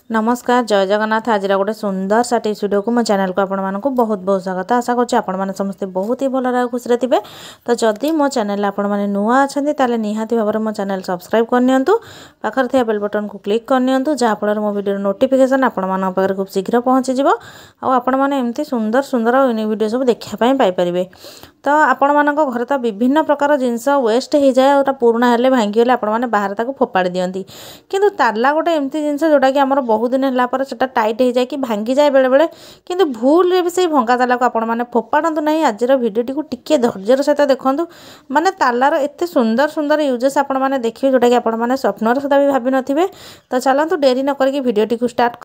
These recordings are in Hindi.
नमस्कार जय जगन्नाथ। आज गोटे सुंदर सा टिप्स वीडियो को मो चैनल को आपण मानक बहुत बहुत स्वागत। आशा करछि आपण माने समस्त बहुत ही भल खुशी थे। तो जदि मो चैनल आपण माने नुआ अच्छा ताले निहाती भाव में मो चैनल सब्सक्राइब करनियंतु, पाखर थिया बेल बटन को क्लिक करनियंतु, जहाँ फल मो वीडियो नोटिफिकेशन आपण मानक पाखरे खूब शीघ्र पहुँची जिवो आ आपण माने एमती सुंदर सुंदर और यूनिक वीडियो सब देखा पाई परिबे। तो आपण मानक घर तो विभिन्न प्रकार जिनस वेस्ट हो जाए और पुराना हेले भांगीगले आपण माने बाहर ताको फोपाड़ी दियंती, किंतु ताला गोटे एमती जिनस जोटा कि आमर बहुत दिन है सेटा टाइट हो जाए कि भांगी जाए बेले बेले, किंतु भूल रे भी से भंगा ताला को आपण माने फोपाड़ू नहीं। आज भिडियोटी को टिके धैर्यर सहित देखूँ, माने तालार एत सुंदर सुंदर यूजेस आपण माने देखिए जोटा कि आपण माने स्वप्नर सहित भी भाभी नथिबे। तो चलतु डेरी न करके भिडियोटी को स्टार्ट।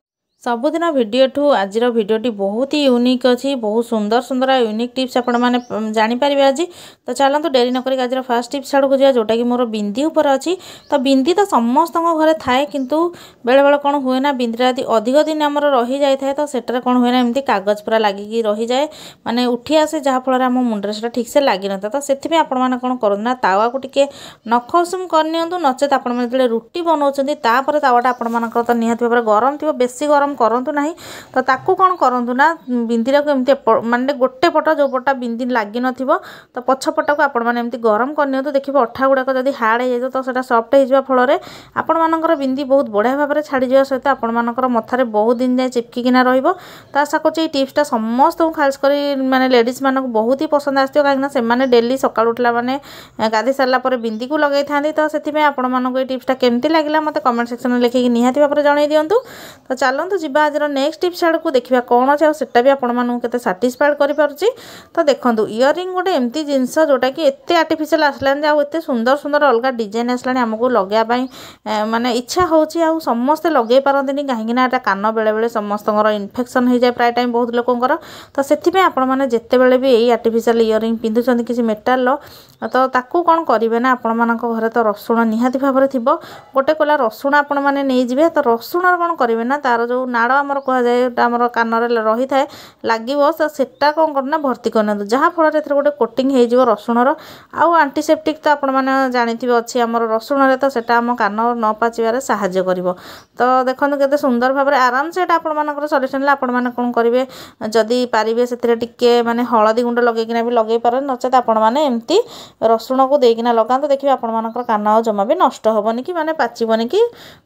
सबुदिन भिडियो ठू आज भिडियोटी बहुत ही यूनिक अच्छी, बहुत सुंदर सुंदर यूनिक टिप्स आपण मैंने जानीपर आज। तो चलतु डेरी नक आज फास्ट टिप्स आड़ को जा, जोटा कि मोर बिंदी उपर अच्छी। तो बिंदी तो समस्त घरे थाए, किंतु बेले बेले कौन हुए ना बिंदीटा यदि अधिक दिन आम रही जाए तो सेटार कौन हुए ना एमती कागज पूरा लगिकी रही जाए, माने उठी आसे, जहाँफल आम मुंडे से ठीक से लगी न था। तो से आपण मैंने कौन करूँ ना तावा को टिके नख उषुम करनी, नचेत आप रुटी बनाऊँच तापर तावाटा आपण मानकर तो निहाती भाव गरम थी, बेसी गरम करंतु नहीं। तो ताकू कौन करंतु ना बिंदीरा को एमती माने गोटे पट जो पटा बिंदी लगी नथिबो तो पछ पट को आपण माने एमती गरम करनियंतु। देखिबो अठा गुडाक जदी हार्ड हो जाए तो सेटा सॉफ्ट हो जावा फल रे आपण मानकर बिंदी बहुत बढ़िया भाव में छाड़ी जावा सहित आपण मानकर मथारे बहुत दिन जाए चिपकिना रहिबो। तो आशा करछि ए टिप्सटा समस्त खास करी माने लेडीज मानक बहुत ही पसंद आस्थियो, काहेकि से माने डेली सकाळ उठला माने गाधी सारला पर बिंदी को लगै थांदी। तो सेति आपण मानक ए टिप्सटा केमती लागला मते कमेंट सेक्शन में लिखि निहाती भाव में जणाई दियंतु। तो चलंतु जिबा आज नेक्स्ट टिप्स आड़ को देखा कौन अच्छे और भी आपण मानू केते साटिस्फाइड करि पारुची। तो देखंतु इयरिंग गोटे एमती जिनस जोटा कि एते आर्टिफिशियल आसलान जे एते सुंदर सुंदर अलग डिजाइन आसलानी हमको लगे माने इच्छा होची आ समस्त लगे पारंतिनी, काहेकि ना एटा कान बेले बेले समस्तଙ୍କର इन्फेक्शन हो जाए प्राय टाइम बहुत लोकंकर। तो सेथिबे आपण माने जेते बेले भी एई आर्टिफिशियल इयरिंग पिंधुचंती किसी मेटाल लो, तो ताकू कौन करिवे ना आपण मानक घरे तो रसुण निहाती भाव में थिबो। गोटे कोला रसुण आपण माने नै जिवे, तो रसुण कौन करिवे ना तार जो नाड़ आमर कह जाए आम कान रही थाए लगे तो सेटा कौन करना भर्ती करना, जहाँ फल गोटे कोटिंग हो रसुणर आउ आंटीसेप्टिक। तो आपण मैंने जानते अच्छी आम रसुण तो सेटा आम कान न पाचिबार साहाय्य करिवो। तो देखो केते सुंदर भाव में आराम से आपण मानकर सल्यूशन आपण मैंने कौन करेंगे, जदि पारे से टिके माने हलदी गुंड लगेकिना भी लगे पारे, नचेत आपण मैंने एमती रसुण को देकिना लगाते। देखिए आपण मानकर कान जमा भी नष्ट हेनी कि माने पाचिबनी कि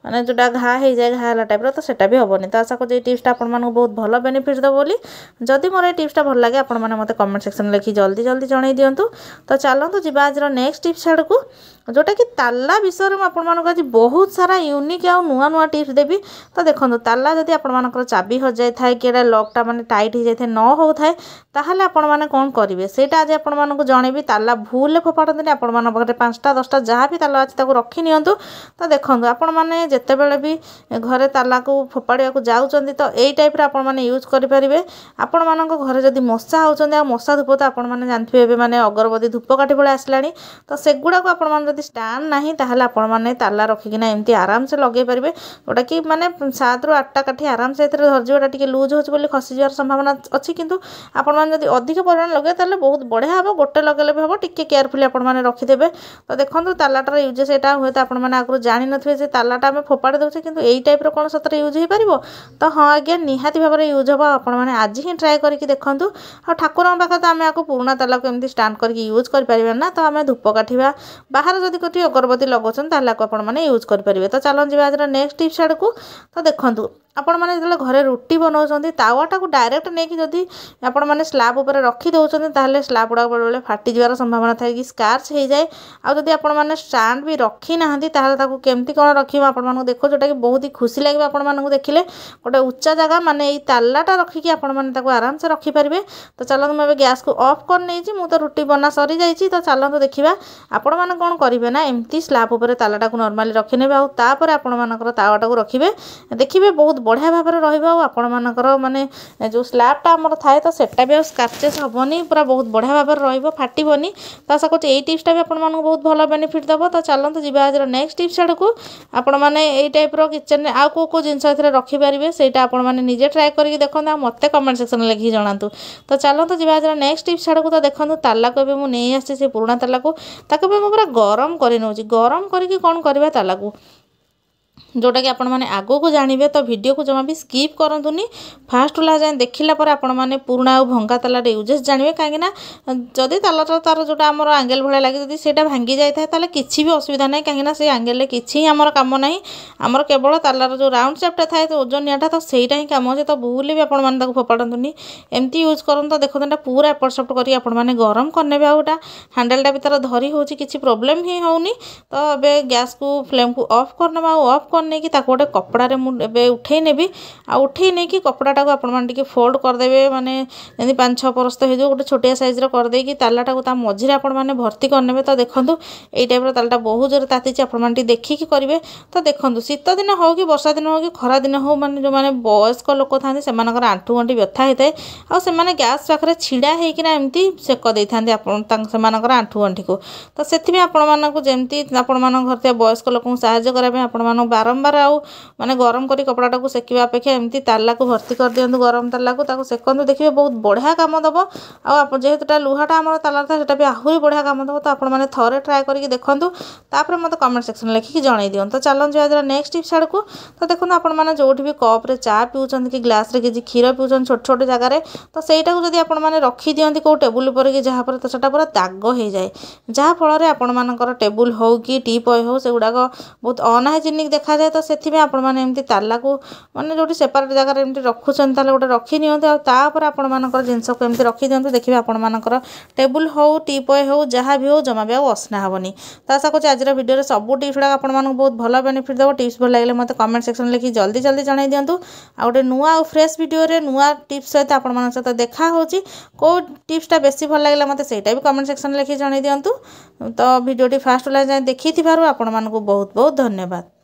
माने जोटा घा हो जाए घा टाइप तो सेटा भी हेनी। तो आशा कर टिप्सटा आपण मानक बहुत भल बेनिफिट दब बोली। जदि मोर ए टिप्सटा भल लगे आपण माने मते कमेंट सेक्शन में लिखि जल्दी जल्दी जणाई दियंतु। तो चलतु जिबा आज नेक्स्ट टिप्स आड़ को, जोटा कि ताला विषय में आपण मानक आज बहुत सारा यूनिक आ नुआ नुआ टिप्स देबी। तो देखो ताला जदि आपण मानकर चाबी हो जाए थाए कि लॉकटा माने टाइट हो जाए न हो थाए, ताहले आपण माने कोन करिवे सेटा आज आपण मानक जणेबी। ताला भूल फोपाड़ते आपण मान पाखे 5टा 10टा जहाँ भी ताला अच्छी ताको रखी नियंतु। तो देखो आपण माने जेतेबेले भी घरे ताला को फोपाड़िया को जाउचंदी तो एई टाइप आपण माने यूज करि परिबे। आपण मानक घरे जदि मशा होचंदी आ मशा धूप तो आपण माने जानथिबे माने अगरबत्ती धूपकाठी भले आसलानी, तो सेगुडा को आपण माने जदि स्टैंड नाही ताहले आपण माने ताला रखिकिना एमती आराम से लगे परिबे, जोटा कि माने 7 ରୁ 8टा काठी आराम से एथरे धरजिबाटा टिके लूज होच बोली खसी जवार संभावना अछि। किंतु आपण माने जदि अधिक परिमाण लगे ताहले बहुत बढ़िया हबो, गोटे लगेले भी हबो, टिके केयरफुली आपण माने रखि देबे। तो देखंतु तालाटार यूजेस एटा होय तो आपण माने आगु जानि नथिबे जे तालाटा हमें फोपाड़ी दउछे, किंतु एई टाइप रो कोन सतरे यूज हे परिबो। तो हाँ आज्ञा निहाती भाव में यूज हम, आपण मैंने आज ही ट्राए करके देखूँ। आ ठाकुर पाखे तो आम आपको पुराना ताला को एमती स्टांड करके यूज कर ना, तो आम धूप काठिबा बाहर जदि कोठी अगरबत्ती लगाउछन ताला को आपण माने यूज कर परिबे। तो चलन जिबा आज नेक्स्ट टिप्स आड़ को। तो देखंतु आपण माने जले घरे रुटी बनाउछंती तावाटा को डायरेक्ट नै कि जदि आपण माने स्लैब ऊपर रखी दउछंती ताहले स्लैब उडा बेले फाटी जिवार संभावना थाए कि स्कार्च हो जाए। आ जदि आपण माने स्टैंड भी रखी नाहंती ताहले ताको केमती कोन रखिबा आपण मानू देखो, जोटा कि बहुत ही खुशी लागिबा आपण मानू देखिले। गोटे उच्चा जगह माने ई तालाटा रखिकी आपण माने ताको आराम से रखि परिबे। तो चलନ୍ତୁ मैं गैस को ऑफ कर नेछि, मु तो रुटी बना सरी जाइछि। तो चलନ୍ତୁ देखिबा आपण माने कोन करिवे ना एमती स्लैब ऊपर तालाटा को नॉर्मली रखि नेबे आ तापर आपण मानकर तावाटा को रखिबे। देखिबे बहुत बढ़िया भाव में रहिबा आ आपण मानकर माने जो स्लैबटा हमर थाए तो सेटा भी स्क्रैचेस हबनी, पूरा बहुत बढ़िया भाव में रहिबो, फाटिबनी। तो आशा करछि एई टिप्सटा भी आपण मानक बहुत भल बेनिफिट दबो। तो चलନ୍ତୁ जिबा आज नेक्स्ट टिप्स आड़ को। आपण माने एई टाइप रो किचन रे आ को जिंस एथरे रखि परिबे सेटा आपण माने निजे ट्राए करके देखंतु आ मते कमेंट सेक्शन में लिखि जणांतु। तो चलନ୍ତୁ जिबा आज नेक्स्ट टिप्स आड़ को। तो देखंतु ताला को मु नै आछि से पुराना ताला को, ताको मु पूरा गरम करि नउछि। गरम करके कोन करबा ताला को जोटा कि आपण मैंने आगो को जानवे तो वीडियो को जमा भी स्किप करंतुनी फास्ट ला जाए देखला पर आपण मैंने पुराणा और भंगा तालार यूजेस जानवे कहीं जदि तालार तार जोटा आम आंगेल भाया लगे जब से भांगी जाए ताले किसी भी असुविधा ना कहीं से आंगेल किसी आमर कम ना आमर केवल तालार जो राउंड सेप्टा थाए तो ओजनियाटा तो सहीटा ही कम अच्छे तो भूल भी आपने फोपाड़तुनि एमती यूज करते देखते पूरा एपट सप्ट कर गरम करने आउटा हैंडलटा भी तार धरी हो किसी प्रोब्लेम ही होनी तो ए गैस को फ्लेम को ऑफ करना ऑफ करने की गोटे कपड़े मुझे उठे नेबी उठे नहीं कि कपड़ाटा को आपटे फोल्ड करदे माने जमी 5-6 परस्त हो गोटे छोटिया सैज्र करदे तालाटा को मझे आपने भर्ती करने तो देखूँ यही टाइप तालाटा बहुत जोर ताती आपटे देखिकी करेंगे तो देखूँ शीत दिन हो कि वर्षा दिन हो कि खरा दिन हो माने जो मैंने वयस्क लोक था आंठू गंठी व्यथा होता है आने गैस पाखे छिड़ा होना एमती सेक दे था आंठू गंठी को तो से आपमती आपण घर वयस्क लोक साहाय्य करने आपण बारंबार आउ माने गरम करी कपड़ा को सेकिवा अपेक्षा एमती ताला को भर्ती कर दियंतु गरम ताला को सेकंतु देखिए बहुत बढ़िया काम दब आप जेहेतुटा लुहाटा आम ताला था सेटा भी आहरी बढ़िया काम दब तो आपण मैंने थरे ट्राए करके देखूँ तापर मत कमेंट सेक्शन लिखिकी जन दिखाँ तो चलते आज नेक्स्ट टिप्स आड़ को तो देखो आपण जो भी कप्रे चा पिउछन कि ग्लास रे किसी क्षीर पिउछन छोट छोट जगार तो सहीटा को जब आपने रखी दियंती कौ टेबुल पर कि जहाँ पर तो सेटा पूरा दाग हो जाए जहाँफल आपण टेबुल हो कि टीपॉय हो से गुड़ाक बहुत अनहाइजेनिक देखा जाए तो से आपण मैंने एमती ताला को मैंने जो सेपरेट जगह एमती रखुन गोटे रखी निपर आपर जिनस को एमती रखी दिखाँ देखिए आपर टेबुल हो टीपॉय हो जहाँ भी हो जमा भी असना हेनी तो आशा करूँ आज वीडियो सब टिप्स गुड़ा आपको बहुत भल बेनिफिट देव टिप्स भल लगे मत कमेंट सेक्शन लिखी जल्दी जल्दी जन दिंतु आ गोटे नुआ और फ्रेश वीडियो नुआ टिप्स सहित आपण सहित देखा होची कौ टिप्सटा बेसी भल लगे मत सेटा भी कमेंट सेक्शन लिखी जन दिंतु तो वीडियोटी फास्ट जाए देखी आपण बहुत बहुत धन्यवाद।